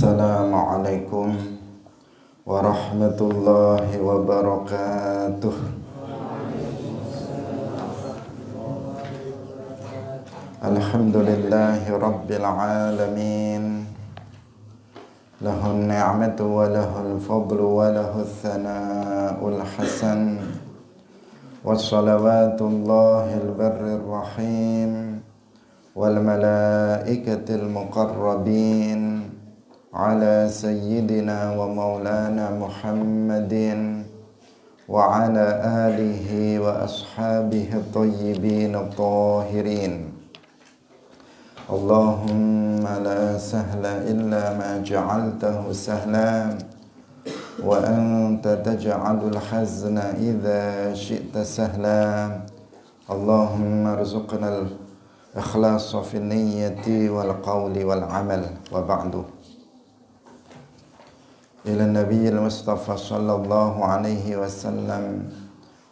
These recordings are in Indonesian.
Assalamualaikum warahmatullahi wabarakatuh. Alhamdulillahi rabbil alamin. Lahun ni'matu wa lahul fadlu wa lahul thana'ul hasan. Wassalawatullahil barrir rahim wal malaikatil muqarrabin ala sayyidina wa maulana Muhammadin wa ala alihi wa ashabihi tayyibin tahirin. Allahumma la sahla illa ma ja'altahu sahla wa anta taj'alul hazna idza syi'ta sahla. Allahumma arzuqna al-ikhlasa fi niyyati wal qawli wal amal. Wa ba'du. Ila nabiyil mustafa sallallahu alaihi wasallam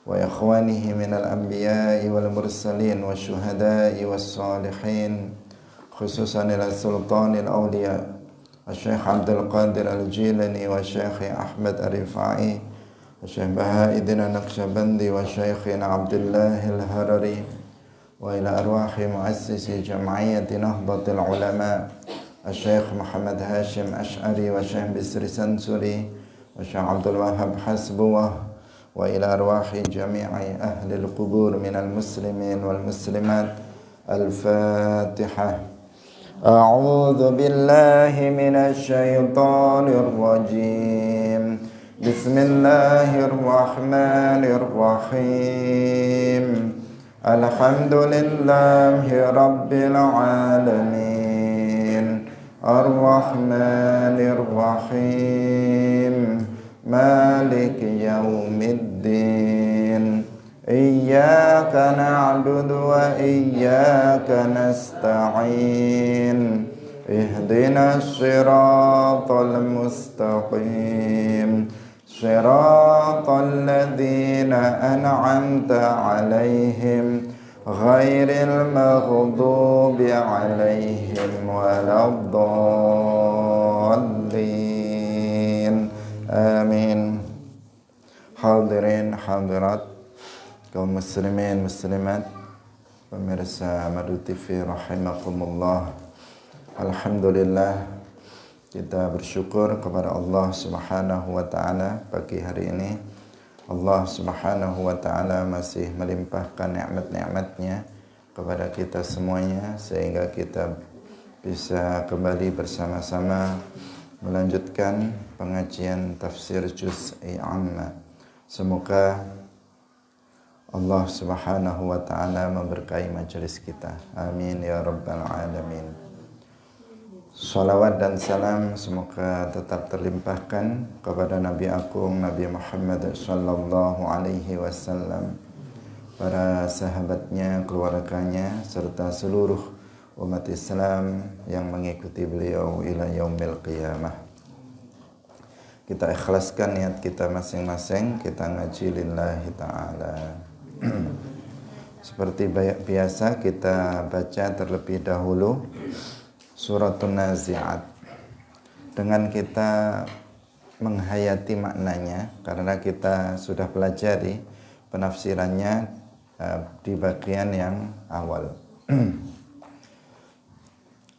wa ikhwanihi minal anbiya'i wal mursalin wa syuhada'i was salihin, khususan ila sultanil awliya Syekh Abdul Qadir Al-Jilani wa Syekh Ahmad Ar-Rifai wa Syekh Bahauddin An-Naqsyabandi wa Syekh Abdullah Al-Harari wa ila arwahi muassisi jam'iyyati Nahdlatul Ulama Syekh Muhammad Hashim Ash'ari wa Syekh Bisri Sansuri wa Syekh Abdul Wahab Hasbuwah wa ila arwahi jami'i ahli al-qubur minal muslimin wal muslimat. Al-Fatihah. A'udzu billahi minasy syaithanir rajim. Bismillahirrahmanirrahim. Alhamdulillahi rabbil alamin. Ar-Rahmanir Rahim. Maliki yaumiddin. Iyyaka na'budu wa iyyaka nasta'in. Ihdinas siratal mustaqim. Siratal ladzina an'amta 'alaihim ghairil maghdubi 'alaihim waladdallin. Amin. Hadirin hadirat, kaum muslimin muslimat, pemirsa Madu TV rahimakumullah. Alhamdulillah, kita bersyukur kepada Allah Subhanahu wa taala pagi hari ini. Allah Subhanahu wa taala masih melimpahkan nikmat-nikmatnya kepada kita semuanya sehingga kita bisa kembali bersama-sama melanjutkan pengajian tafsir juz'i amma. Semoga Allah Subhanahu wa taala memberkahi majelis kita. Amin ya rabbal alamin. Salawat dan salam semoga tetap terlimpahkan kepada Nabi Agung Nabi Muhammad sallallahu alaihi wasallam, para sahabatnya, keluarganya serta seluruh umat Islam yang mengikuti beliau ila yaumil qiyamah. Kita ikhlaskan niat kita masing-masing, kita ngaji lillahi ta'ala. Seperti biasa kita baca terlebih dahulu Suratun Nazi'at dengan kita menghayati maknanya, karena kita sudah pelajari penafsirannya di bagian yang awal.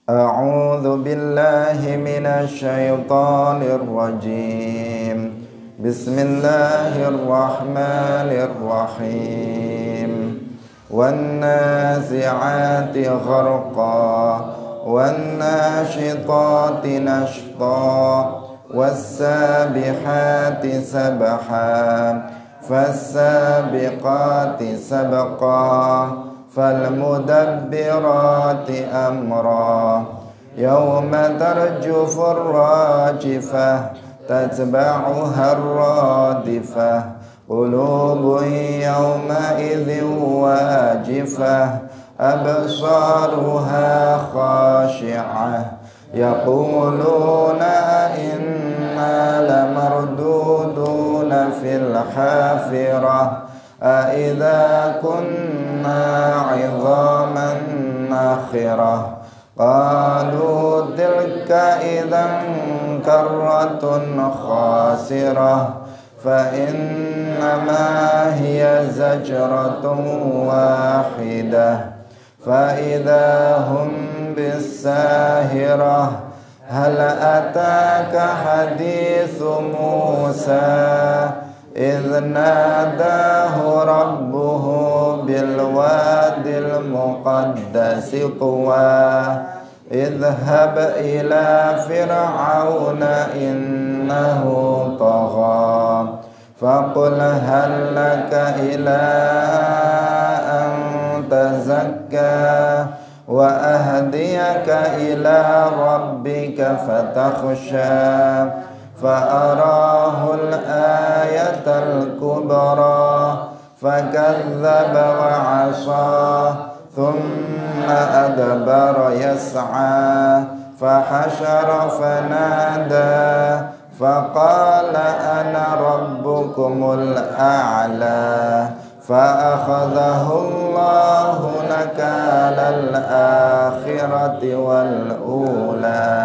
A'udzu billahi minasy syaithanir rajim. Bismillahirrahmanirrahim. Wan nazi'ati gharqa wan nashitati nashta was sabihati sabha fassabiqati sabqa falmudabbirati amra yawma tarjufur rajifah tatba'uha ar-radifah qulubun yawma idzin wajifah absaruha khashi'ah yaquluna inna lamarduduna fil hafirah أَإِذَا كُنَّا عِظَامًا نَخِرَةً qalu tilka idzan karratun khasirah fa innama hiya zajratun wahidah fa idahum bisahirah hal ataka hadithu Musa idh nadahu rabbuhu bil wadil muqaddasi tuwa idhhab ila fir'auna innahu tagha faqul hal laka ila an tazakka wa ahdiyaka ila rabbika fatakhsha fa arahul ayatal kubra fakadzdzaba wa 'asa thumma adbara yas'a fahashara fanada faqala ana rabbukumul a'la فأخذه الله نكال الآخرة والأولى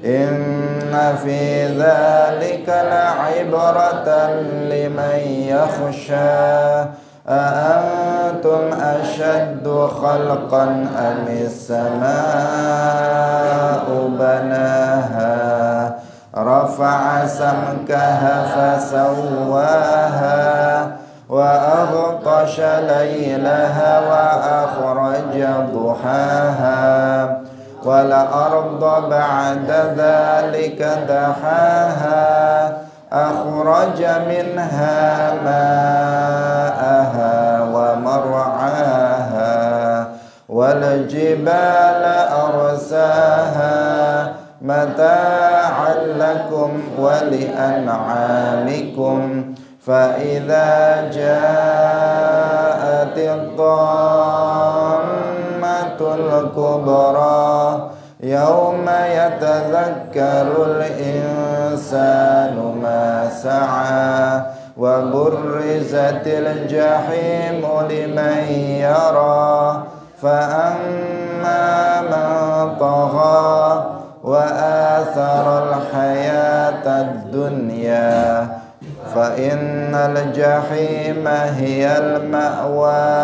إن في ذلك لعبرة لمن يخشى أأنتم أشد خلقا أم السماء بناها رفع سمكها فسواها وأغطش ليلها وأخرج ضحاها والأرض بعد ذلك دحاها أخرج منها ماءها ومرعاها والجبال أرساها متاعا لكم ولأنعامكم فإذا جاءت الطامة الكبرى يوم يتذكر الإنسان ما سعى وبرزت الجحيم لمن يرى فأما من طغى وآثر الحياة الدنيا فإن الجحيم هي المأوى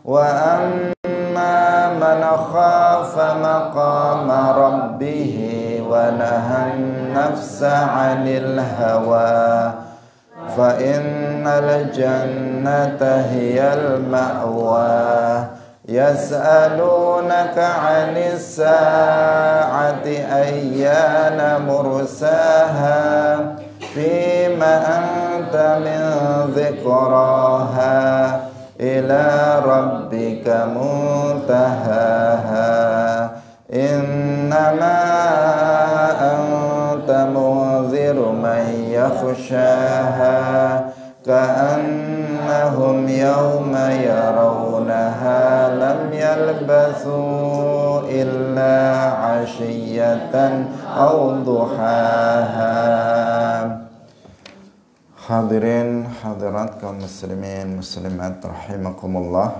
وأما من خاف مقام ربه ونهى النفس عن الهوى فإن الجنة هي المأوى يسألونك عن الساعة أيان مرساها فيما أنت من ذكراها إلى ربك منتهاها إنما أنت منذر من يخشاها كأنهم يوم يرونها لم يلبثوا إلا عشية أو ضحاها. Hadirin hadirat kaum muslimin muslimat rahimakumullah.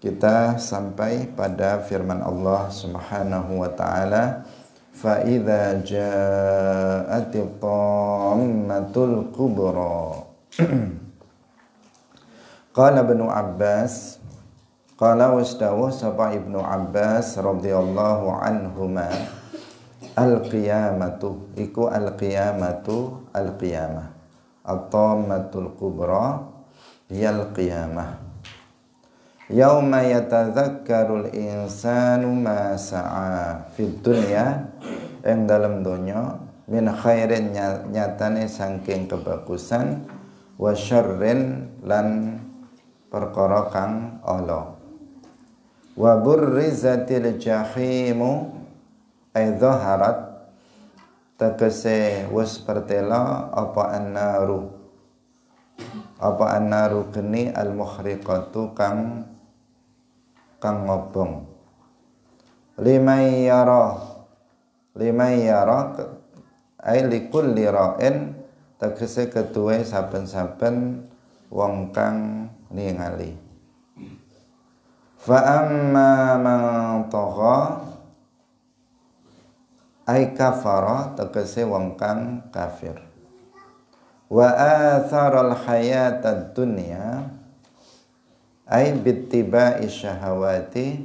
Kita sampai pada firman Allah Subhanahu wa taala, fa idza ja'atit tammatul kubra. Qala Ibnu Abbas, qala wasdawuh sapa Ibnu Abbas radhiyallahu anhuma, al-qiyamatu iku al-qiyamatu al-qiyamah. At-tammatul kubra hiyal qiyamah. Yauma yatadzakkarul insanu ma sa'a fid dunya, ing dalam dunya, min khairin nyatane saking kebagusan, wa syarrin lan perkara kang ala. Wa burrizatil jahimu ay dhaharat, tegese wis pertela apa annaru geni al mukhriqatu kang ngobong. Limay yara ay likulli ra'in, tegese keduwe saben-saben wong kang ningali. Fa amma man tagha, ai kafara tegese wong kang kafir. Wa atharal hayatad dunya ai bittiba'i syahawati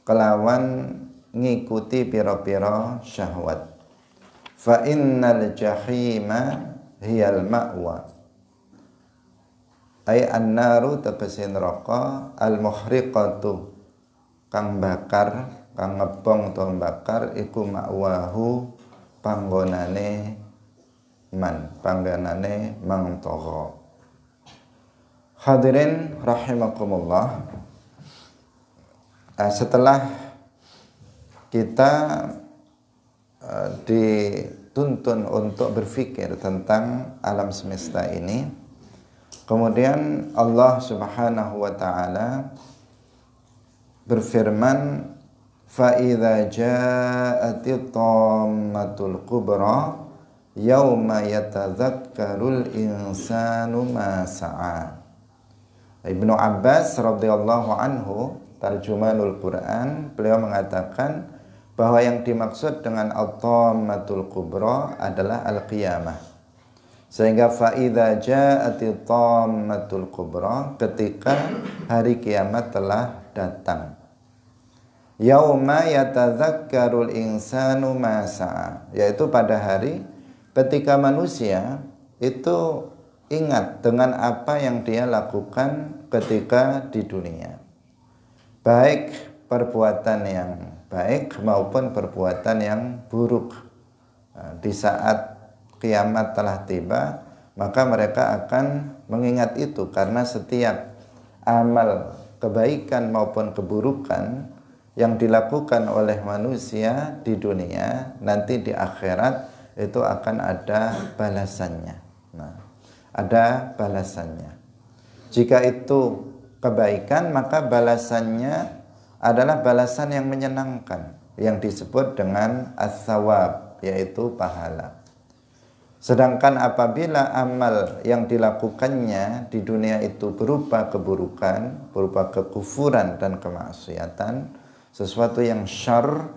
kelawan ngikuti pira-pira syahwat. Fa innal jahima hiyal ma'wa ai annaru tegese neraka al muhriqatu kang bakar kang ngebong to bakar iku ma'wahu panggonane panggonane mangtara. Hadirin rahimakumullah, setelah kita dituntun untuk berpikir tentang alam semesta ini, kemudian Allah Subhanahu wa taala berfirman, fa idza ja'atit tammatul kubra yauma yatadzakkarul insanu ma sa'a. Ibnu Abbas radhiyallahu anhu, tarjumanul Quran, beliau mengatakan bahwa yang dimaksud dengan at-tammatul kubra adalah al-qiyamah. Sehingga fa idza ja'atit tammatul kubra, ketika hari kiamat telah datang. Yauma yatadzakkarul insanu ma sa'a, yaitu pada hari ketika manusia itu ingat dengan apa yang dia lakukan ketika di dunia, baik perbuatan yang baik maupun perbuatan yang buruk. Di saat kiamat telah tiba, maka mereka akan mengingat itu, karena setiap amal kebaikan maupun keburukan yang dilakukan oleh manusia di dunia, nanti di akhirat itu akan ada balasannya. Nah, ada balasannya. Jika itu kebaikan, maka balasannya adalah balasan yang menyenangkan, yang disebut dengan as-sawab, yaitu pahala. Sedangkan apabila amal yang dilakukannya di dunia itu berupa keburukan, berupa kekufuran dan kemaksiatan, sesuatu yang syarr,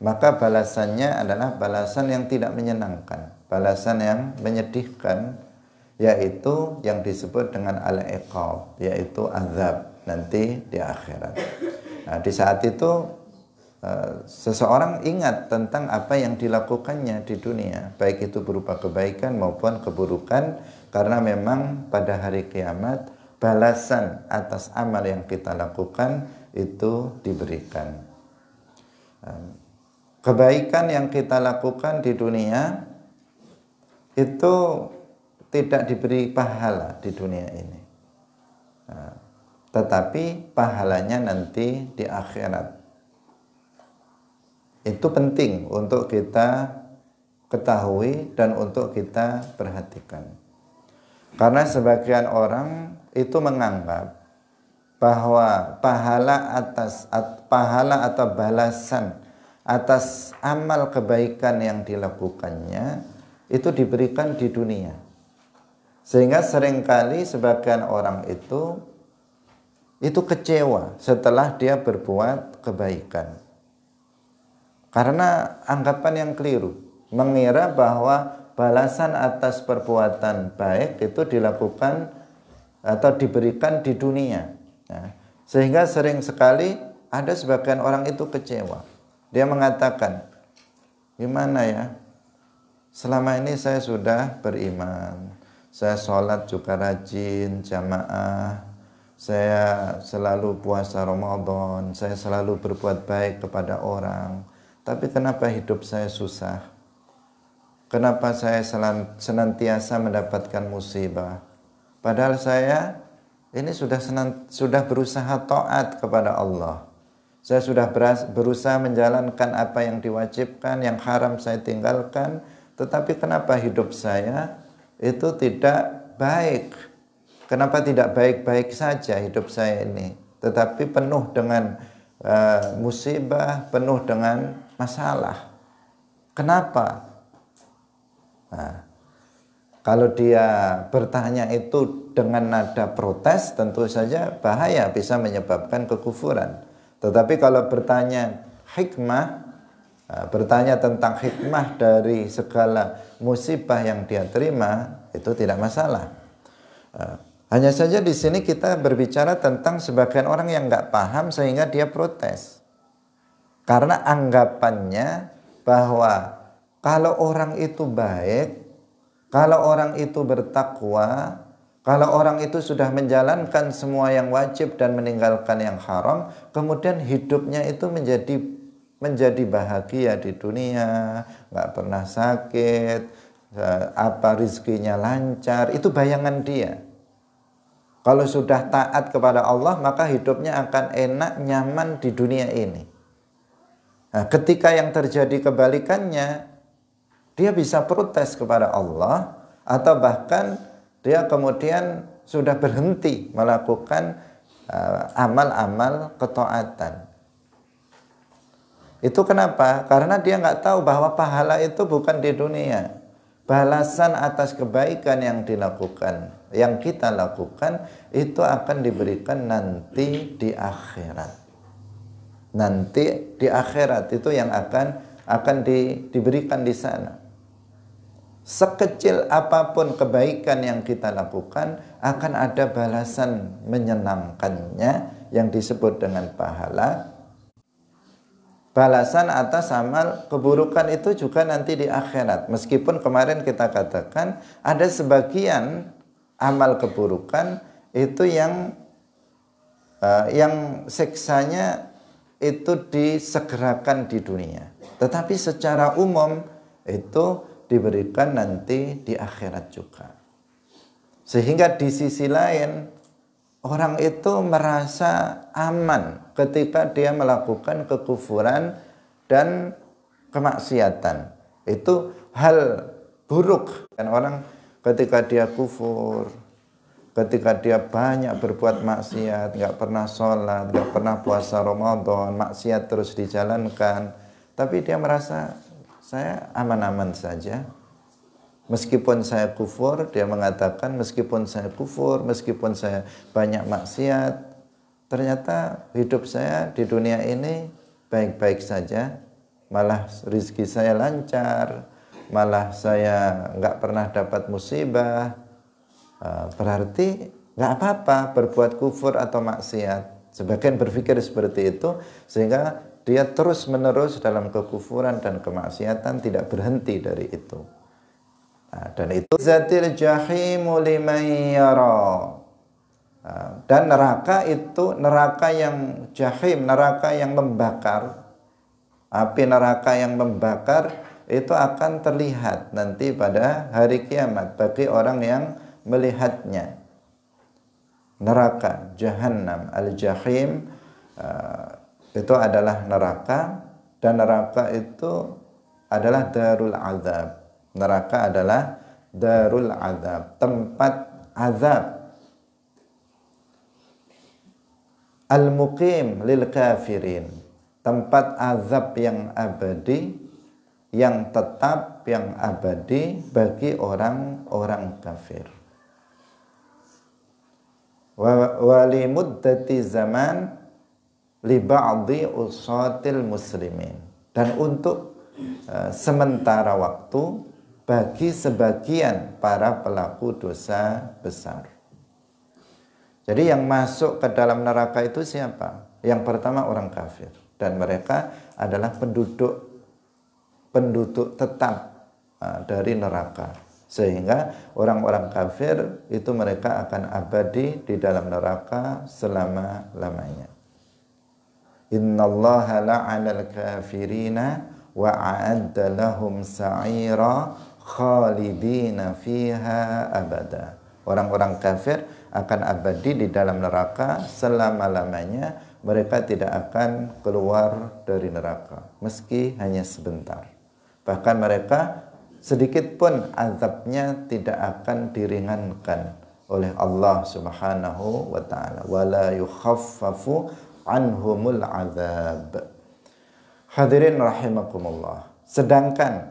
maka balasannya adalah balasan yang tidak menyenangkan, balasan yang menyedihkan, yaitu yang disebut dengan al-iqab, yaitu azab nanti di akhirat. Nah, di saat itu seseorang ingat tentang apa yang dilakukannya di dunia, baik itu berupa kebaikan maupun keburukan, karena memang pada hari kiamat balasan atas amal yang kita lakukan itu diberikan. Kebaikan yang kita lakukan di dunia itu tidak diberi pahala di dunia ini, tetapi pahalanya nanti di akhirat. Itu penting untuk kita ketahui dan untuk kita perhatikan, karena sebagian orang itu menganggap bahwa pahala atau balasan atas amal kebaikan yang dilakukannya itu diberikan di dunia. Sehingga seringkali sebagian orang itu kecewa setelah dia berbuat kebaikan, karena anggapan yang keliru, mengira bahwa balasan atas perbuatan baik itu dilakukan atau diberikan di dunia. Nah, sehingga sering sekali ada sebagian orang itu kecewa. Dia mengatakan, gimana ya, selama ini saya sudah beriman, saya sholat juga rajin, jamaah, saya selalu puasa Ramadan, saya selalu berbuat baik kepada orang, tapi kenapa hidup saya susah? Kenapa saya senantiasa mendapatkan musibah? Padahal saya ini sudah berusaha taat kepada Allah. Saya sudah berusaha menjalankan apa yang diwajibkan, yang haram saya tinggalkan, tetapi kenapa hidup saya itu tidak baik? Kenapa tidak baik-baik saja hidup saya ini, tetapi penuh dengan musibah, penuh dengan masalah? Kenapa? Nah, kalau dia bertanya itu dengan nada protes, tentu saja bahaya, bisa menyebabkan kekufuran. Tetapi kalau bertanya hikmah, bertanya tentang hikmah dari segala musibah yang dia terima, itu tidak masalah. Hanya saja di sini kita berbicara tentang sebagian orang yang nggak paham sehingga dia protes. Karena anggapannya bahwa kalau orang itu baik, kalau orang itu bertakwa, kalau orang itu sudah menjalankan semua yang wajib dan meninggalkan yang haram, kemudian hidupnya itu menjadi bahagia di dunia, nggak pernah sakit, rizkinya lancar, itu bayangan dia. Kalau sudah taat kepada Allah, maka hidupnya akan enak, nyaman di dunia ini. Nah, ketika yang terjadi kebalikannya, dia bisa protes kepada Allah, atau bahkan dia kemudian sudah berhenti melakukan amal-amal ketaatan. Itu kenapa? Karena dia nggak tahu bahwa pahala itu bukan di dunia. Balasan atas kebaikan yang dilakukan, yang kita lakukan, itu akan diberikan nanti di akhirat. Nanti di akhirat itu yang akan diberikan di sana. Sekecil apapun kebaikan yang kita lakukan, akan ada balasan menyenangkannya yang disebut dengan pahala. Balasan atas amal keburukan itu juga nanti di akhirat. Meskipun kemarin kita katakan ada sebagian amal keburukan itu yang siksanya itu disegerakan di dunia. Tetapi secara umum itu diberikan nanti di akhirat juga. Sehingga di sisi lain orang itu merasa aman ketika dia melakukan kekufuran dan kemaksiatan. Itu hal buruk. Dan orang ketika dia kufur, ketika dia banyak berbuat maksiat, nggak pernah sholat, nggak pernah puasa Ramadan, maksiat terus dijalankan, tapi dia merasa saya aman-aman saja. Meskipun saya kufur, dia mengatakan meskipun saya kufur, meskipun saya banyak maksiat, ternyata hidup saya di dunia ini baik-baik saja. Malah rezeki saya lancar, malah saya nggak pernah dapat musibah. Berarti nggak apa-apa berbuat kufur atau maksiat. Sebagian berpikir seperti itu, sehingga dia terus menerus dalam kekufuran dan kemaksiatan, tidak berhenti dari itu. Nah, dan itu zatil jahimu liman yara. Dan neraka itu neraka yang jahim, neraka yang membakar. Api neraka yang membakar itu akan terlihat nanti pada hari kiamat bagi orang yang melihatnya. Neraka Jahannam al-Jahim itu adalah neraka, dan neraka itu adalah darul azab. Neraka adalah darul azab, tempat azab. Al-muqim lil kafirin, tempat azab yang abadi, yang tetap, yang abadi bagi orang-orang kafir. Wa li muddati zaman li ba'dhi usatil muslimin, dan untuk sementara waktu bagi sebagian para pelaku dosa besar. Jadi yang masuk ke dalam neraka itu siapa? Yang pertama orang kafir, dan mereka adalah penduduk tetap dari neraka. Sehingga orang-orang kafir itu mereka akan abadi di dalam neraka selama-lamanya. Innallaha la'anal kafirina wa a'adda lahum sa'ira khalidina fiha abada. Orang-orang kafir akan abadi di dalam neraka selama-lamanya. Mereka tidak akan keluar dari neraka meski hanya sebentar. Bahkan mereka sedikit pun azabnya tidak akan diringankan oleh Allah Subhanahu wa taala. Wala yukhaffafu anhumul azab. Hadirin rahimakumullah. Sedangkan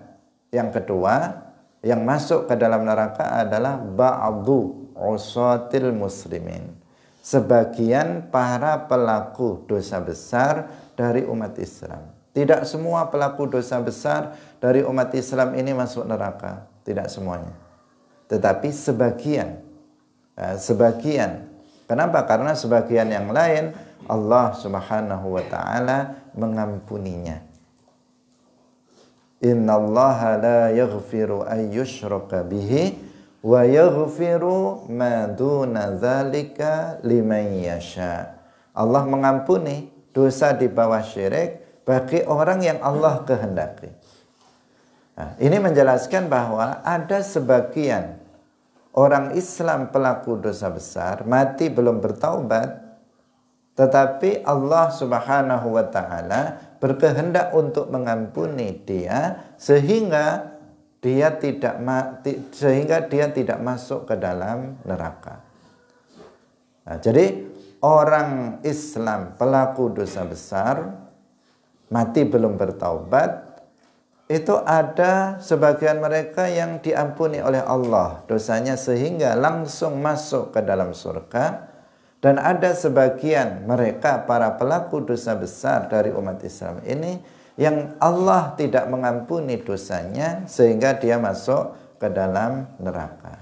yang kedua yang masuk ke dalam neraka adalah ba'du usatil muslimin. Sebagian para pelaku dosa besar dari umat Islam. Tidak semua pelaku dosa besar dari umat Islam ini masuk neraka, tidak semuanya. Tetapi sebagian. Sebagian. Kenapa? Karena sebagian yang lain Allah Subhanahu wa taala mengampuninya. Innallaha la yaghfiru an yushraka bihi wa yaghfiru ma duna dzalika liman yasha. Allah mengampuni dosa di bawah syirik bagi orang yang Allah kehendaki. Nah, ini menjelaskan bahwa ada sebagian orang Islam pelaku dosa besar mati belum bertaubat, tetapi Allah Subhanahu wa taala berkehendak untuk mengampuni dia sehingga dia tidak masuk ke dalam neraka. Nah, jadi orang Islam pelaku dosa besar mati belum bertaubat, itu ada sebagian mereka yang diampuni oleh Allah dosanya sehingga langsung masuk ke dalam surga. Dan ada sebagian mereka para pelaku dosa besar dari umat Islam ini yang Allah tidak mengampuni dosanya sehingga dia masuk ke dalam neraka.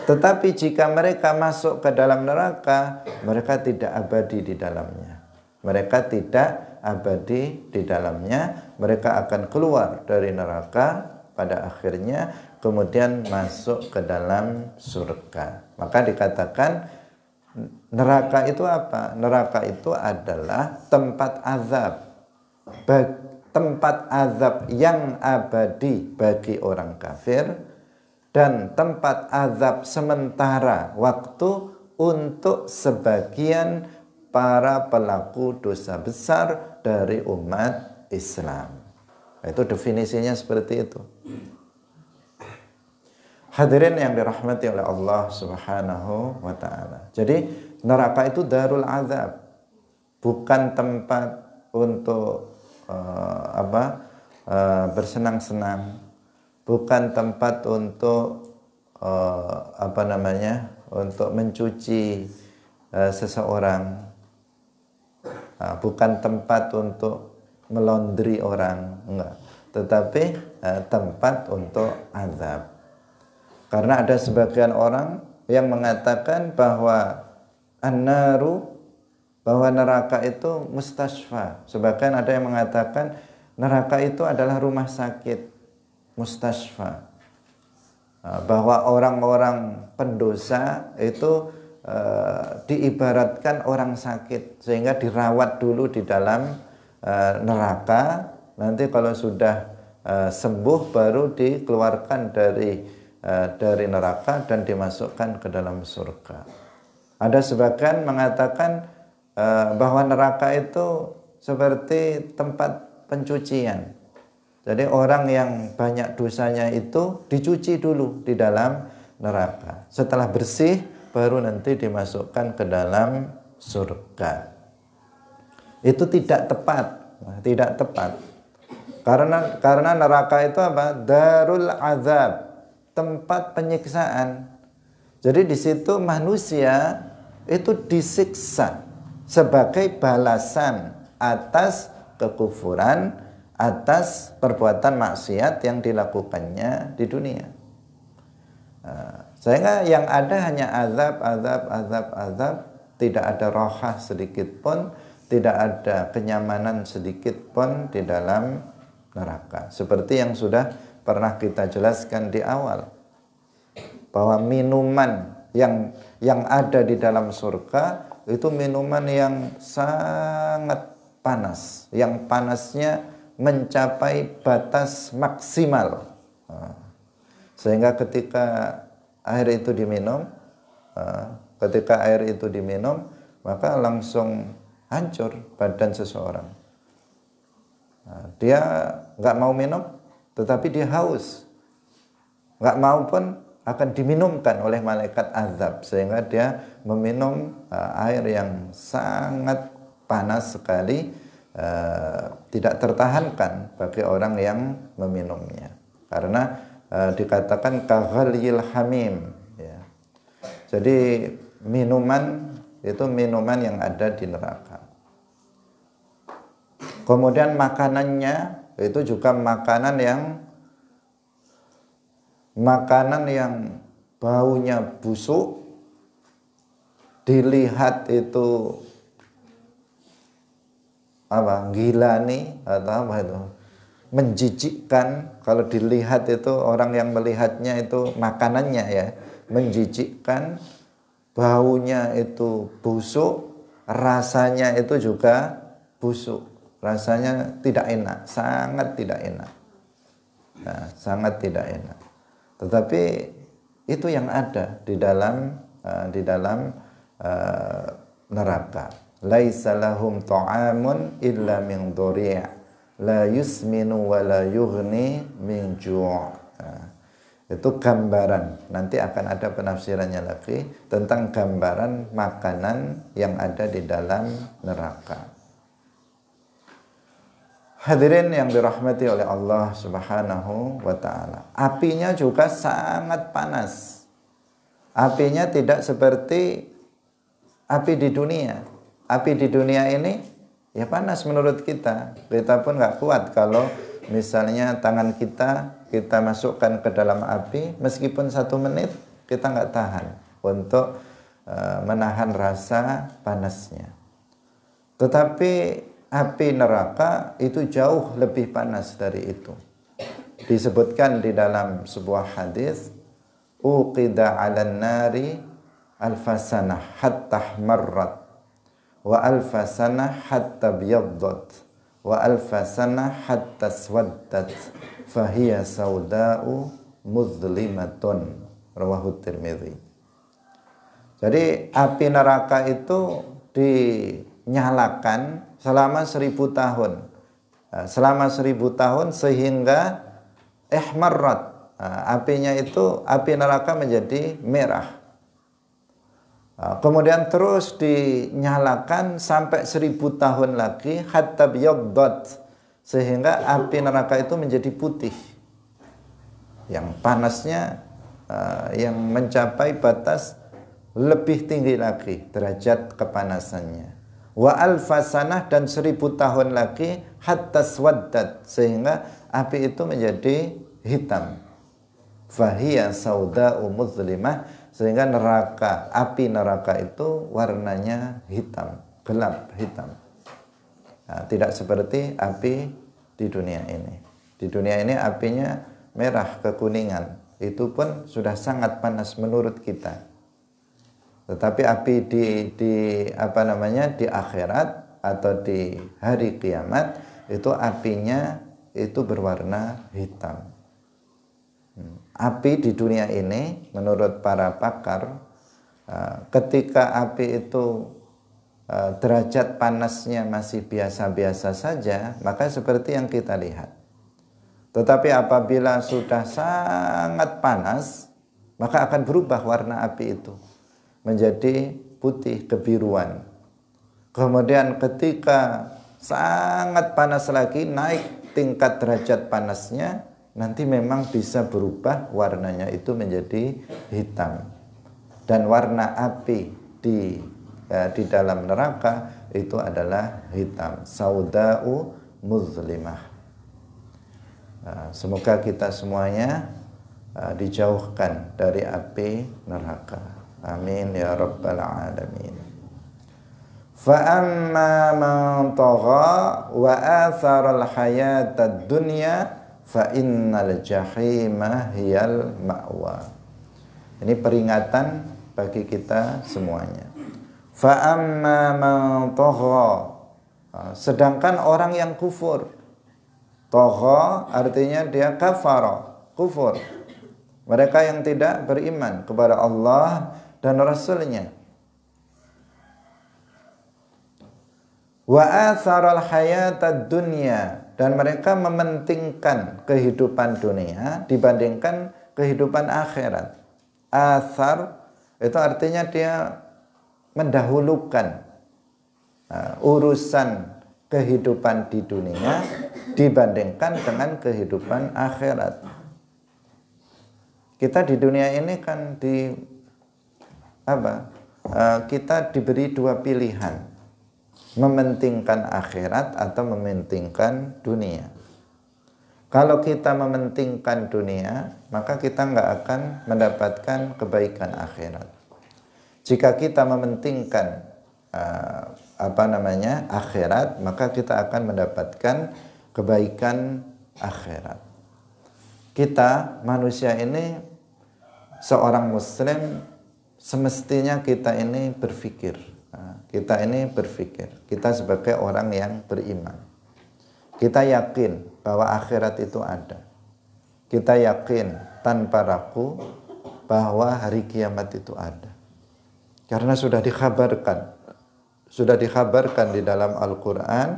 Tetapi jika mereka masuk ke dalam neraka, mereka tidak abadi di dalamnya. Mereka tidak abadi di dalamnya, mereka akan keluar dari neraka pada akhirnya kemudian masuk ke dalam surga. Maka dikatakan neraka itu apa? Neraka itu adalah tempat azab. Tempat azab yang abadi bagi orang kafir dan tempat azab sementara waktu untuk sebagian para pelaku dosa besar dari umat Islam. Itu definisinya seperti itu. Hadirin yang dirahmati oleh Allah Subhanahu wa taala. Jadi neraka itu darul azab, bukan tempat untuk bersenang-senang, bukan tempat untuk untuk mencuci seseorang, bukan tempat untuk melondri orang, enggak, tetapi tempat untuk azab. Karena ada sebagian orang yang mengatakan bahwa bahwa neraka itu mustasfa. Sebagian ada yang mengatakan neraka itu adalah rumah sakit, mustasfa. Bahwa orang-orang pendosa itu diibaratkan orang sakit sehingga dirawat dulu di dalam neraka. Nanti kalau sudah sembuh baru dikeluarkan dari neraka dan dimasukkan ke dalam surga. Ada sebagian mengatakan bahwa neraka itu seperti tempat pencucian. Jadi orang yang banyak dosanya itu dicuci dulu di dalam neraka. Setelah bersih baru nanti dimasukkan ke dalam surga. Itu tidak tepat, tidak tepat. Karena neraka itu apa? Darul azab, tempat penyiksaan. Jadi di situ manusia itu disiksa sebagai balasan atas kekufuran, atas perbuatan maksiat yang dilakukannya di dunia. Sehingga yang ada hanya azab, tidak ada rohah sedikit pun, tidak ada kenyamanan sedikit pun di dalam neraka. Seperti yang sudah pernah kita jelaskan di awal, bahwa minuman yang ada di dalam surga itu minuman yang sangat panas, yang panasnya mencapai batas maksimal, sehingga ketika air itu diminum, maka langsung hancur badan seseorang. Dia nggak mau minum, tetapi dia haus, nggak mau pun akan diminumkan oleh malaikat azab, sehingga dia meminum air yang sangat panas sekali, tidak tertahankan bagi orang yang meminumnya, karena dikatakan kaghalil hamim, ya. Jadi minuman itu minuman yang ada di neraka. Kemudian makanannya itu juga makanan yang baunya busuk, dilihat itu gila nih atau itu menjijikkan. Kalau dilihat itu orang yang melihatnya itu makanannya ya menjijikkan, baunya itu busuk, rasanya itu juga busuk, rasanya tidak enak, sangat tidak enak. Nah, sangat tidak enak. Tetapi itu yang ada di dalam neraka. Laisa lahum ta'amun illa min dhari' la yusminu wa la yughni min ju'. Itu gambaran, nanti akan ada penafsirannya lagi tentang gambaran makanan yang ada di dalam neraka. Hadirin yang dirahmati oleh Allah Subhanahu wa ta'ala, apinya juga sangat panas. Apinya tidak seperti api di dunia. Api di dunia ini ya panas menurut kita. Kita pun nggak kuat kalau misalnya tangan kita masukkan ke dalam api, meskipun 1 menit kita nggak tahan untuk menahan rasa panasnya. Tetapi api neraka itu jauh lebih panas dari itu. Disebutkan di dalam sebuah hadis, uqida 'alan nari alfasanah hatta marrat wa alfasanah hatta biyaddat wa alfasanah hatta swaddat fahiya sauda'u muzlimatun, rawahu Tirmidzi. Jadi api neraka itu dinyalakan selama 1000 tahun. Selama 1000 tahun sehingga ihmarrat, apinya itu, api neraka menjadi merah. Kemudian terus dinyalakan sampai 1000 tahun lagi, hatta biyaddat, sehingga api neraka itu menjadi putih. Yang panasnya yang mencapai batas lebih tinggi lagi derajat kepanasannya. Wa alfasanah, dan 1000 tahun lagi, hatta swaddat, sehingga api itu menjadi hitam. Fahiya sauda'u muzlimah, sehingga api neraka itu warnanya hitam, gelap hitam. Nah, tidak seperti api di dunia ini. Di dunia ini apinya merah kekuningan, itu pun sudah sangat panas menurut kita. Tetapi api di akhirat atau di hari kiamat itu apinya itu berwarna hitam. Api di dunia ini menurut para pakar, ketika api itu derajat panasnya masih biasa-biasa saja, maka seperti yang kita lihat. Tetapi apabila sudah sangat panas, maka akan berubah warna api itu menjadi putih kebiruan. Kemudian ketika sangat panas lagi, naik tingkat derajat panasnya, nanti memang bisa berubah warnanya itu menjadi hitam. Dan warna api di dalam neraka itu adalah hitam, sauda'u muzlimah. Semoga kita semuanya dijauhkan dari api neraka. Amin ya rabbal alamin. Fa amma man tagha wa athara al-hayata ad-dunya fa innal jahima hiyal ma'wa. Ini peringatan bagi kita semuanya. Fa amma man tagha, sedangkan orang yang kufur. Tagha artinya dia kafara, kufur. Mereka yang tidak beriman kepada Allah dan Rasul-Nya. Wa atharal hayatad dunya, dan mereka mementingkan kehidupan dunia dibandingkan kehidupan akhirat. Athar itu artinya dia mendahulukan urusan kehidupan di dunia dibandingkan dengan kehidupan akhirat. Kita di dunia ini kan kita diberi 2 pilihan. mementingkan akhirat atau mementingkan dunia. Kalau kita mementingkan dunia, maka kita nggak akan mendapatkan kebaikan akhirat. Jika kita mementingkan akhirat, maka kita akan mendapatkan kebaikan akhirat. Kita manusia ini, seorang muslim, semestinya kita ini berpikir. Kita sebagai orang yang beriman. Kita yakin bahwa akhirat itu ada. Kita yakin tanpa ragu bahwa hari kiamat itu ada. Karena sudah dikhabarkan di dalam Al-Quran,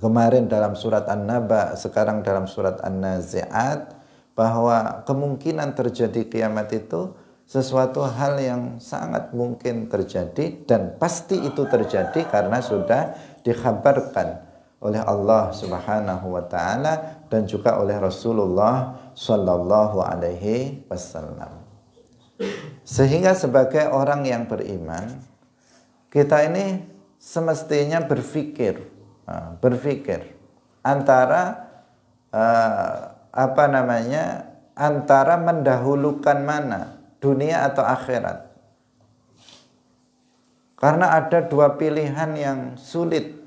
kemarin dalam surat An-Naba, sekarang dalam surat An-Nazi'at, bahwa kemungkinan terjadi kiamat itu sesuatu hal yang sangat mungkin terjadi, dan pasti itu terjadi karena sudah dikhabarkan oleh Allah Subhanahu wa taala dan juga oleh Rasulullah sallallahu alaihi wasallam. Sehingga sebagai orang yang beriman, kita ini semestinya berpikir antara antara mendahulukan mana, dunia atau akhirat. Karena ada dua pilihan yang sulit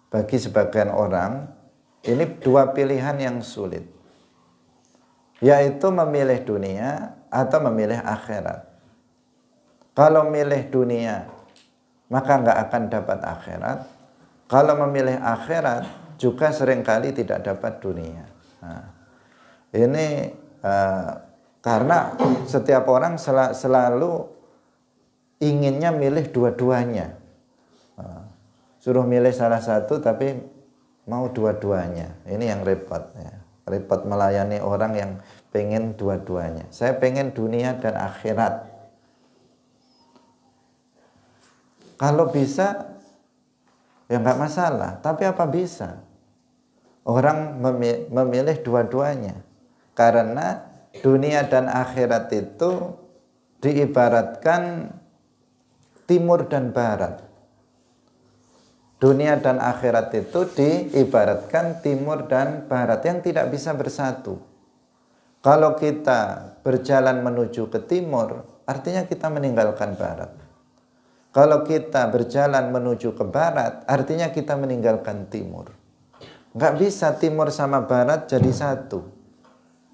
bagi sebagian orang. Ini dua pilihan yang sulit, yaitu memilih dunia atau memilih akhirat. Kalau memilih dunia, maka nggak akan dapat akhirat. Kalau memilih akhirat, juga seringkali tidak dapat dunia. Nah, ini karena setiap orang selalu inginnya milih dua-duanya. Suruh milih salah satu tapi mau dua-duanya. Ini yang repot ya. Repot melayani orang yang pengen dua-duanya. Saya pengen dunia dan akhirat. Kalau bisa ya nggak masalah. Tapi apa bisa? Orang memilih dua-duanya. Karena dunia dan akhirat itu diibaratkan timur dan barat. Dunia dan akhirat itu diibaratkan timur dan barat yang tidak bisa bersatu. Kalau kita berjalan menuju ke timur, artinya kita meninggalkan barat. Kalau kita berjalan menuju ke barat, artinya kita meninggalkan timur. Nggak bisa timur sama barat jadi satu.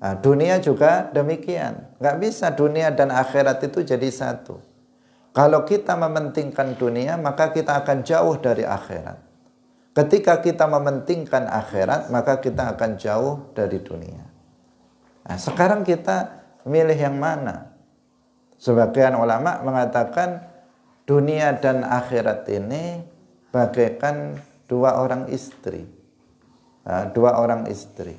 Nah, dunia juga demikian. Nggak bisa dunia dan akhirat itu jadi satu. Kalau kita mementingkan dunia, maka kita akan jauh dari akhirat. Ketika kita mementingkan akhirat, maka kita akan jauh dari dunia. Nah, sekarang kita milih yang mana? Sebagian ulama mengatakan dunia dan akhirat ini bagaikan dua orang istri. Nah, dua orang istri.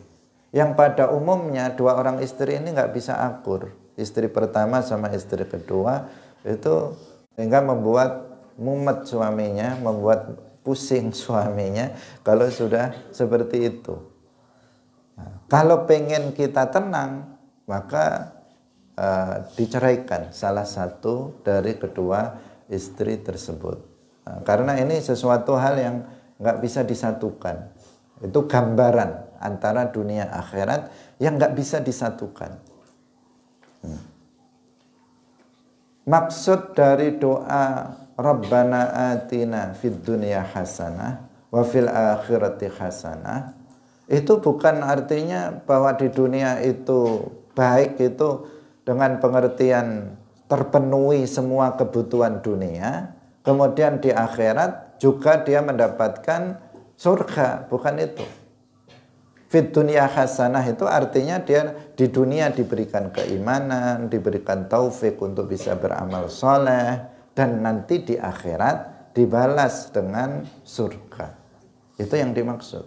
Yang pada umumnya dua orang istri ini nggak bisa akur. Istri pertama sama istri kedua itu sehingga membuat mumet suaminya, membuat pusing suaminya kalau sudah seperti itu. Nah, kalau pengen kita tenang, maka diceraikan salah satu dari kedua istri tersebut. Nah, karena ini sesuatu hal yang nggak bisa disatukan. Itu gambaran antara dunia akhirat yang nggak bisa disatukan. Maksud dari doa Rabbana atina fid dunya hasanah wa fil akhirati hasanah itu bukan artinya bahwa di dunia itu baik itu dengan pengertian terpenuhi semua kebutuhan dunia, kemudian di akhirat juga dia mendapatkan surga, bukan itu. Fid dunya hasanah itu artinya dia di dunia diberikan keimanan, diberikan taufik untuk bisa beramal soleh, dan nanti di akhirat dibalas dengan surga. Itu yang dimaksud.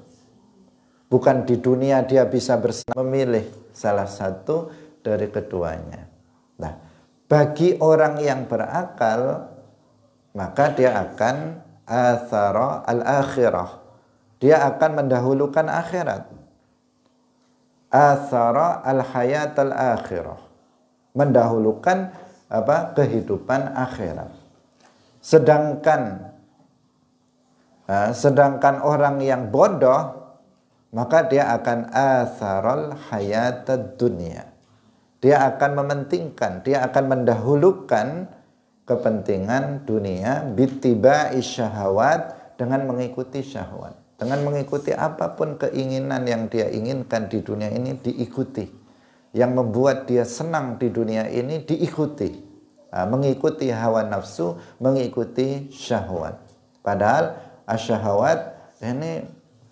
Bukan di dunia dia bisa memilih salah satu dari keduanya. Nah, bagi orang yang berakal, maka dia akan athara al-akhirah. Dia akan mendahulukan akhirat. Athara al-hayat al-akhirah, mendahulukan kehidupan akhirat. Sedangkan orang yang bodoh, maka dia akan atharul hayatad dunia. Dia akan mementingkan, dia akan mendahulukan kepentingan dunia bittiba'i syahawat, dengan mengikuti syahwat, dengan mengikuti apapun keinginan yang dia inginkan di dunia ini diikuti. Yang membuat dia senang di dunia ini diikuti. Mengikuti hawa nafsu, mengikuti syahwat. Padahal asyahawat ini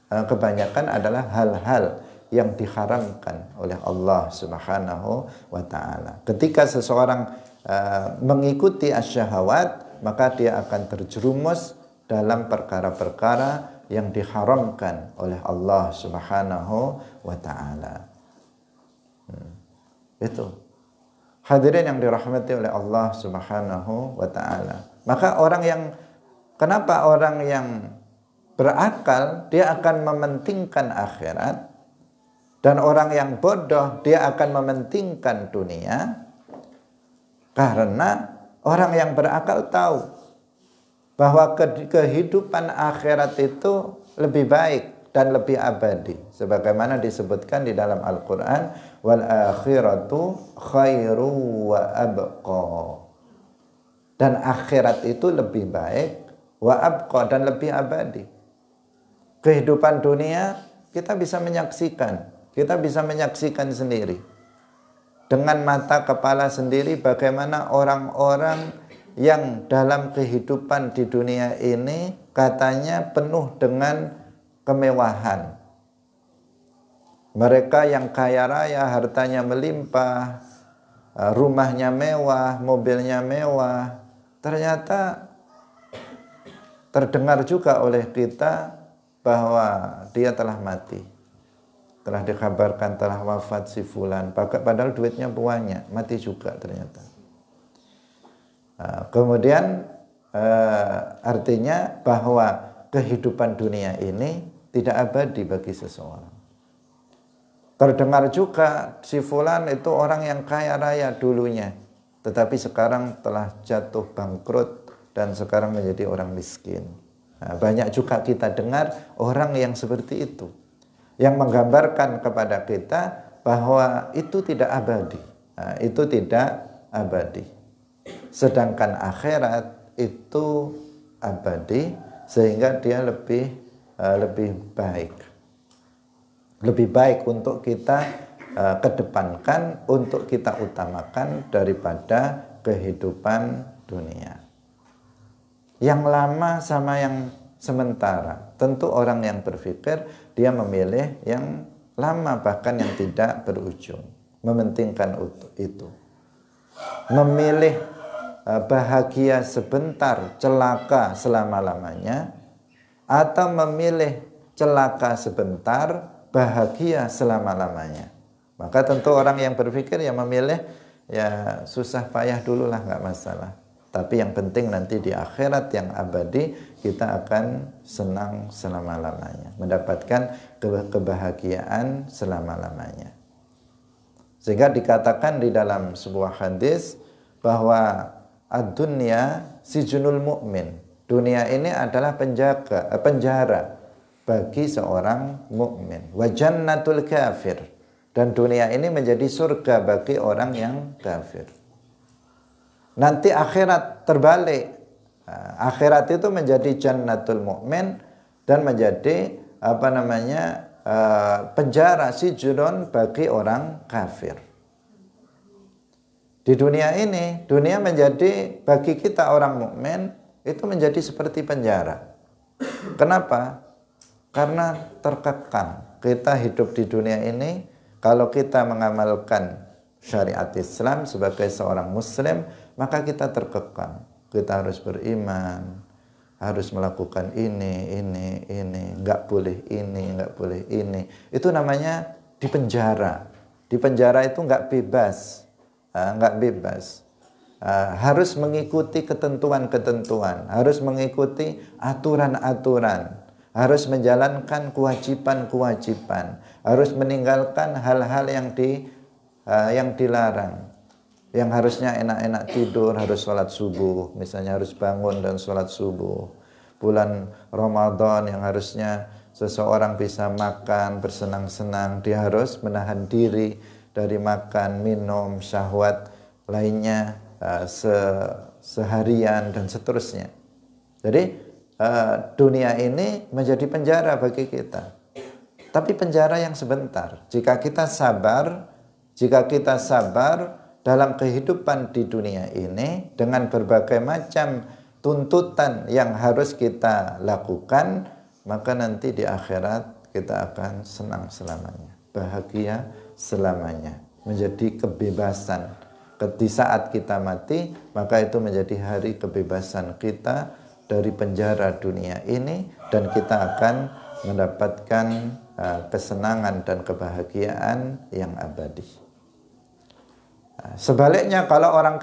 kebanyakan adalah hal-hal yang diharamkan oleh Allah Subhanahu wa ta'ala. Ketika seseorang mengikuti asyahawat, maka dia akan terjerumus dalam perkara-perkara yang diharamkan oleh Allah Subhanahu wa ta'ala. Itu. Hadirin yang dirahmati oleh Allah Subhanahu wa ta'ala. Maka kenapa orang yang berakal dia akan mementingkan akhirat, dan orang yang bodoh dia akan mementingkan dunia? Karena orang yang berakal tahu bahwa kehidupan akhirat itu lebih baik dan lebih abadi, sebagaimana disebutkan di dalam Al-Quran, wal akhiratu khairu wa abqa, dan akhirat itu lebih baik, wa abqa, dan lebih abadi. Kehidupan dunia kita bisa menyaksikan sendiri dengan mata kepala sendiri bagaimana orang-orang yang dalam kehidupan di dunia ini katanya penuh dengan kemewahan. Mereka yang kaya raya, hartanya melimpah, rumahnya mewah, mobilnya mewah, ternyata terdengar juga oleh kita bahwa dia telah mati. Telah dikabarkan telah wafat si fulan, padahal duitnya banyak, mati juga ternyata. Kemudian artinya bahwa kehidupan dunia ini tidak abadi bagi seseorang. Terdengar juga si fulan itu orang yang kaya raya dulunya, tetapi sekarang telah jatuh bangkrut dan sekarang menjadi orang miskin. Banyak juga kita dengar orang yang seperti itu, yang menggambarkan kepada kita bahwa itu tidak abadi. Itu tidak abadi. Sedangkan akhirat itu abadi, sehingga dia lebih baik. Lebih baik untuk kita kedepankan, untuk kita utamakan daripada kehidupan dunia. Yang lama sama yang sementara. Tentu orang yang berpikir dia memilih yang lama, bahkan yang tidak berujung. Mementingkan itu. Memilih bahagia sebentar, celaka selama-lamanya, atau memilih celaka sebentar, bahagia selama-lamanya. Maka tentu orang yang berpikir yang memilih ya susah payah dulu lah, nggak masalah. Tapi yang penting nanti di akhirat yang abadi kita akan senang selama-lamanya, mendapatkan kebahagiaan selama-lamanya. Sehingga dikatakan di dalam sebuah hadis bahwa ad-dunya sijnul mu'min. Dunia ini adalah penjara bagi seorang mukmin. Wa jannatul kafir. Dan dunia ini menjadi surga bagi orang yang kafir. Nanti akhirat terbalik. Akhirat itu menjadi jannatul mukmin dan menjadi penjara sijnun bagi orang kafir. Di dunia ini, dunia menjadi bagi kita orang mukmin itu menjadi seperti penjara. Kenapa? Karena terkekang. Kita hidup di dunia ini, kalau kita mengamalkan syariat Islam sebagai seorang muslim, maka kita terkekang. Kita harus beriman, harus melakukan ini, enggak boleh ini, enggak boleh ini. Itu namanya di penjara. Di penjara itu enggak bebas. Harus mengikuti ketentuan-ketentuan, harus mengikuti aturan-aturan, harus menjalankan kewajiban-kewajiban, harus meninggalkan hal-hal yang dilarang. Yang harusnya enak-enak tidur harus sholat subuh, misalnya harus bangun dan sholat subuh. Bulan Ramadan yang harusnya seseorang bisa makan bersenang-senang, dia harus menahan diri dari makan, minum, syahwat lainnya seharian dan seterusnya. Jadi dunia ini menjadi penjara bagi kita. Tapi penjara yang sebentar. Jika kita sabar dalam kehidupan di dunia ini dengan berbagai macam tuntutan yang harus kita lakukan, maka nanti di akhirat kita akan senang selamanya, bahagia selamanya, menjadi kebebasan. Di saat kita mati, maka itu menjadi hari kebebasan kita dari penjara dunia ini, dan kita akan mendapatkan kesenangan dan kebahagiaan yang abadi. Sebaliknya kalau orang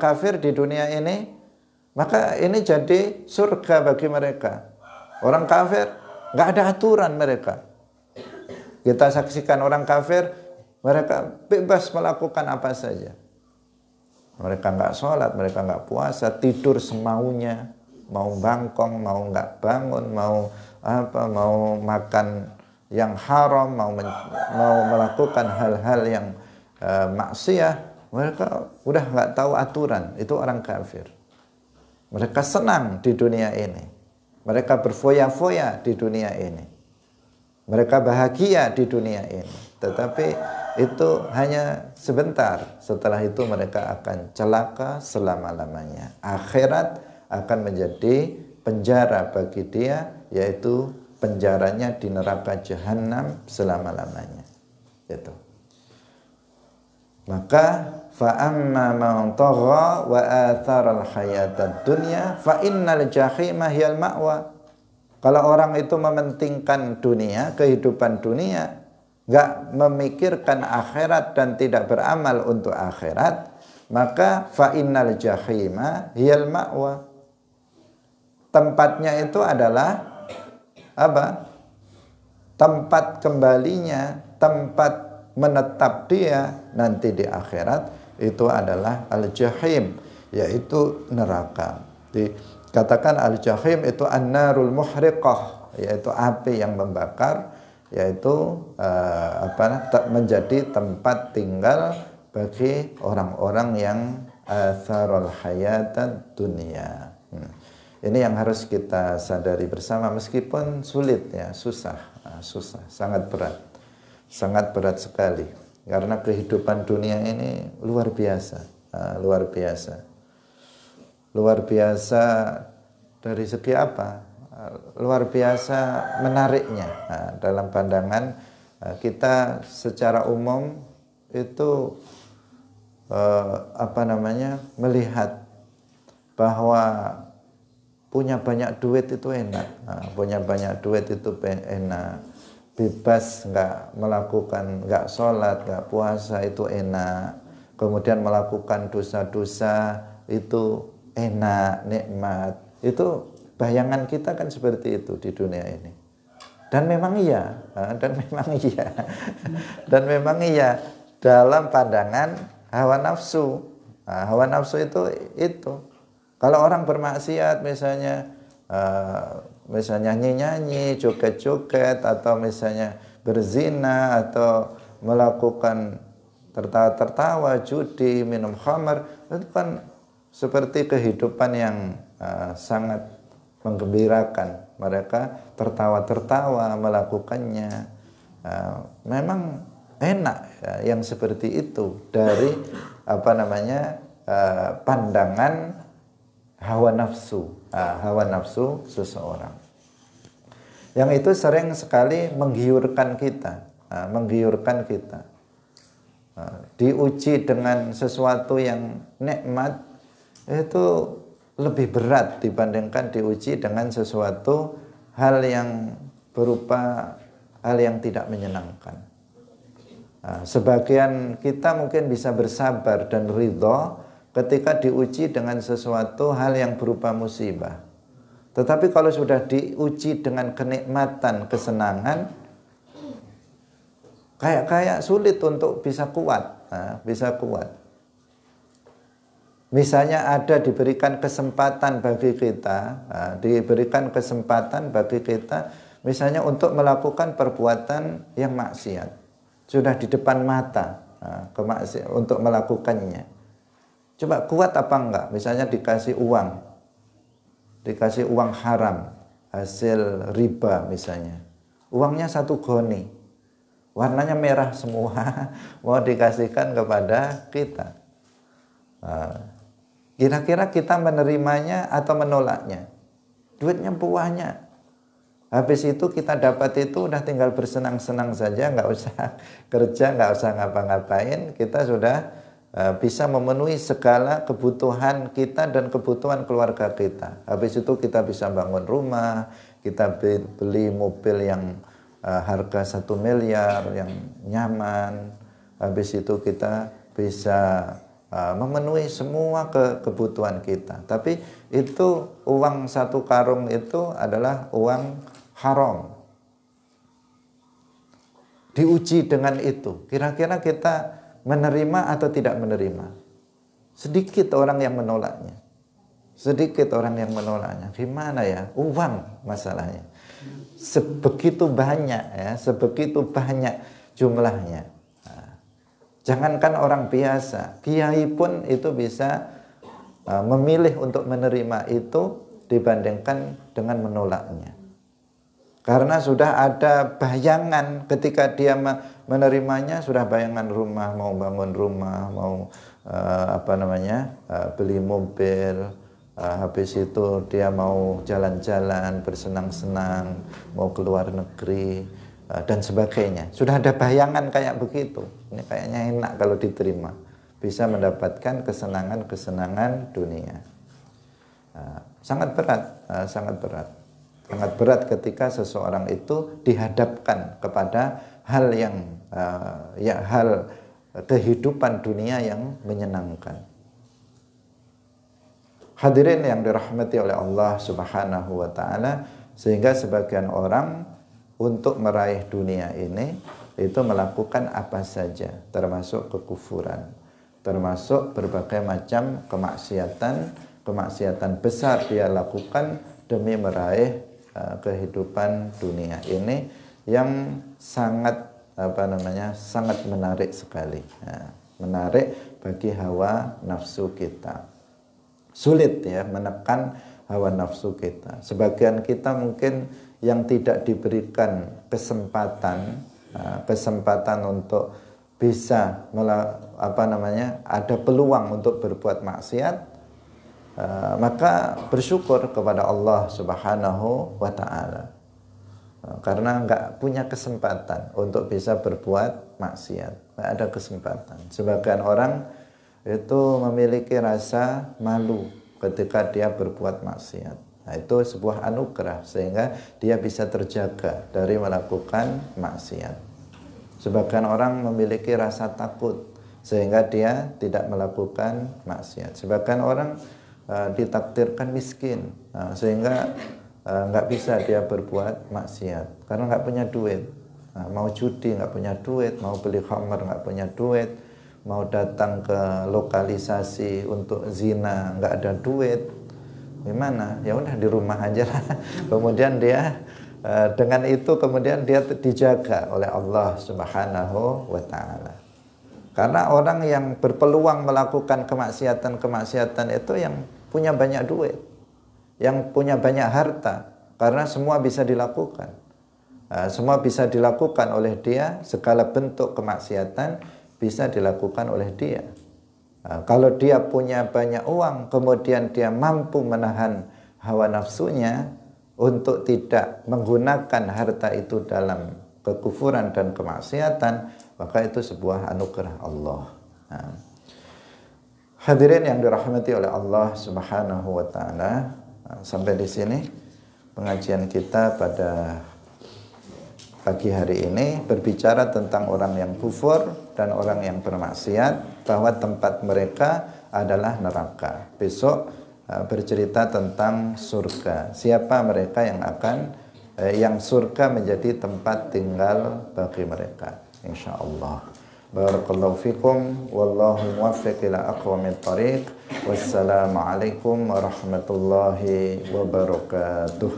kafir di dunia ini, maka ini jadi surga bagi mereka. Orang kafir nggak ada aturan mereka. Kita saksikan orang kafir, mereka bebas melakukan apa saja. Mereka nggak sholat, mereka nggak puasa, tidur semaunya, mau bangkong, mau nggak bangun, mau makan yang haram, mau melakukan hal-hal yang maksiat, mereka udah nggak tahu aturan. Itu orang kafir. Mereka senang di dunia ini, mereka berfoya-foya di dunia ini, mereka bahagia di dunia ini. Tetapi itu hanya sebentar. Setelah itu mereka akan celaka selama-lamanya. Akhirat akan menjadi penjara bagi dia, yaitu penjaranya di neraka jahanam selama-lamanya. Itu. Maka fa'amma man tagha wa atharal hayatad dunya fa innal jahima hiyal ma'wa. Kalau orang itu mementingkan dunia, kehidupan dunia, enggak memikirkan akhirat dan tidak beramal untuk akhirat, maka fa innal jahima hiyal ma'wa. Tempatnya itu adalah apa? Tempat kembalinya, tempat menetap dia nanti di akhirat itu adalah al-jahim, yaitu neraka. Dikatakan al-jahim itu an-narul muhriqah, yaitu api yang membakar, yaitu menjadi tempat tinggal bagi orang-orang yang atharul hayatad dunia. Ini yang harus kita sadari bersama, meskipun sulit ya, susah, sangat berat sekali, karena kehidupan dunia ini luar biasa dari segi apa? Luar biasa menariknya. Dalam pandangan kita secara umum itu melihat bahwa punya banyak duit itu enak, bebas, nggak sholat, nggak puasa itu enak. Kemudian melakukan dosa-dosa itu enak, nikmat. Itu bayangan kita kan seperti itu di dunia ini. Dan memang iya, dalam pandangan hawa nafsu. Hawa nafsu itu. Kalau orang bermaksiat misalnya nyanyi-nyanyi, joget-joget, atau misalnya berzina, atau melakukan tertawa-tertawa, judi, minum khamar, itu kan seperti kehidupan yang sangat menggembirakan. Mereka tertawa-tertawa melakukannya. Memang enak ya, yang seperti itu dari pandangan hawa nafsu seseorang. Yang itu sering sekali menggiurkan kita. Diuji dengan sesuatu yang nikmat itu lebih berat dibandingkan diuji dengan sesuatu hal yang berupa hal yang tidak menyenangkan. Sebagian kita mungkin bisa bersabar dan ridho ketika diuji dengan sesuatu hal yang berupa musibah. Tetapi kalau sudah diuji dengan kenikmatan, kesenangan, kayak sulit untuk bisa kuat. Misalnya diberikan kesempatan bagi kita, misalnya untuk melakukan perbuatan yang maksiat, sudah di depan mata untuk melakukannya. Coba kuat apa enggak? Misalnya dikasih uang haram, hasil riba misalnya. Uangnya 1 goni, warnanya merah semua, mau dikasihkan kepada kita. Kira-kira kita menerimanya atau menolaknya? Duitnya banyak. Habis itu kita dapat itu udah tinggal bersenang-senang saja, nggak usah kerja, nggak usah ngapa-ngapain. Kita sudah bisa memenuhi segala kebutuhan kita dan kebutuhan keluarga kita. Habis itu kita bisa bangun rumah, kita beli mobil yang harga 1 miliar yang nyaman. Habis itu kita bisa memenuhi semua kebutuhan kita. Tapi itu uang 1 karung itu adalah uang haram. Diuji dengan itu. Kira-kira kita menerima atau tidak menerima? Sedikit orang yang menolaknya. Gimana ya? Uang masalahnya. Sebegitu banyak jumlahnya. Jangankan orang biasa, kiai pun itu bisa memilih untuk menerima itu dibandingkan dengan menolaknya. Karena sudah ada bayangan ketika dia menerimanya, sudah bayangan rumah, mau bangun rumah, mau beli mobil, habis itu dia mau jalan-jalan, bersenang-senang, mau keluar negeri, dan sebagainya. Sudah ada bayangan kayak begitu. Ini kayaknya enak kalau diterima. Bisa mendapatkan kesenangan-kesenangan dunia. Sangat berat. Sangat berat ketika seseorang itu dihadapkan kepada hal kehidupan dunia yang menyenangkan. Hadirin yang dirahmati oleh Allah Subhanahu wa taala, sehingga sebagian orang untuk meraih dunia ini itu melakukan apa saja, termasuk kekufuran, termasuk berbagai macam kemaksiatan besar dia lakukan demi meraih kehidupan dunia ini yang sangat sangat menarik sekali, menarik bagi hawa nafsu kita. Sulit ya menekan hawa nafsu kita. Sebagian kita mungkin yang tidak diberikan kesempatan untuk bisa ada peluang untuk berbuat maksiat, maka bersyukur kepada Allah Subhanahu wa taala. Karena enggak punya kesempatan untuk bisa berbuat maksiat, enggak ada kesempatan. Sebagian orang itu memiliki rasa malu ketika dia berbuat maksiat. Nah, itu sebuah anugerah sehingga dia bisa terjaga dari melakukan maksiat. Sebagian orang memiliki rasa takut sehingga dia tidak melakukan maksiat. Sebagian orang ditakdirkan miskin, sehingga nggak bisa dia berbuat maksiat karena nggak punya duit. Mau judi nggak punya duit, mau beli khamr nggak punya duit, mau datang ke lokalisasi untuk zina nggak ada duit. Gimana? Ya udah di rumah aja lah. Kemudian dia dengan itu kemudian dia dijaga oleh Allah Subhanahu wa taala. Karena orang yang berpeluang melakukan kemaksiatan itu yang punya banyak duit, yang punya banyak harta, karena semua bisa dilakukan. Semua bisa dilakukan oleh dia, segala bentuk kemaksiatan bisa dilakukan oleh dia. Kalau dia punya banyak uang, kemudian dia mampu menahan hawa nafsunya untuk tidak menggunakan harta itu dalam kekufuran dan kemaksiatan, maka itu sebuah anugerah Allah. Hadirin yang dirahmati oleh Allah Subhanahu wa taala, sampai di sini pengajian kita pada pagi hari ini berbicara tentang orang yang kufur dan orang yang bermaksiat, bahwa tempat mereka adalah neraka. Besok bercerita tentang surga. Siapa mereka yang yang surga menjadi tempat tinggal bagi mereka, insyaallah. Barakallahu fikum, wallahu muwaffiq ila aqwamit thariq. Wassalamualaikum warahmatullahi wabarakatuh.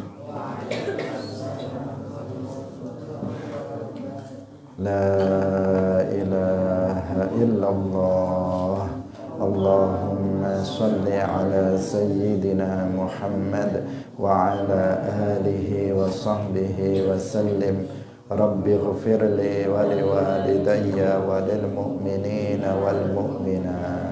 La ilaha illallah. Allahumma salli ala sayyidina Muhammad wa ala alihi wa sahbihi wa sallim. Rabbi ghfirli wa liwalidayya wa lil mu'minina wal mu'minat.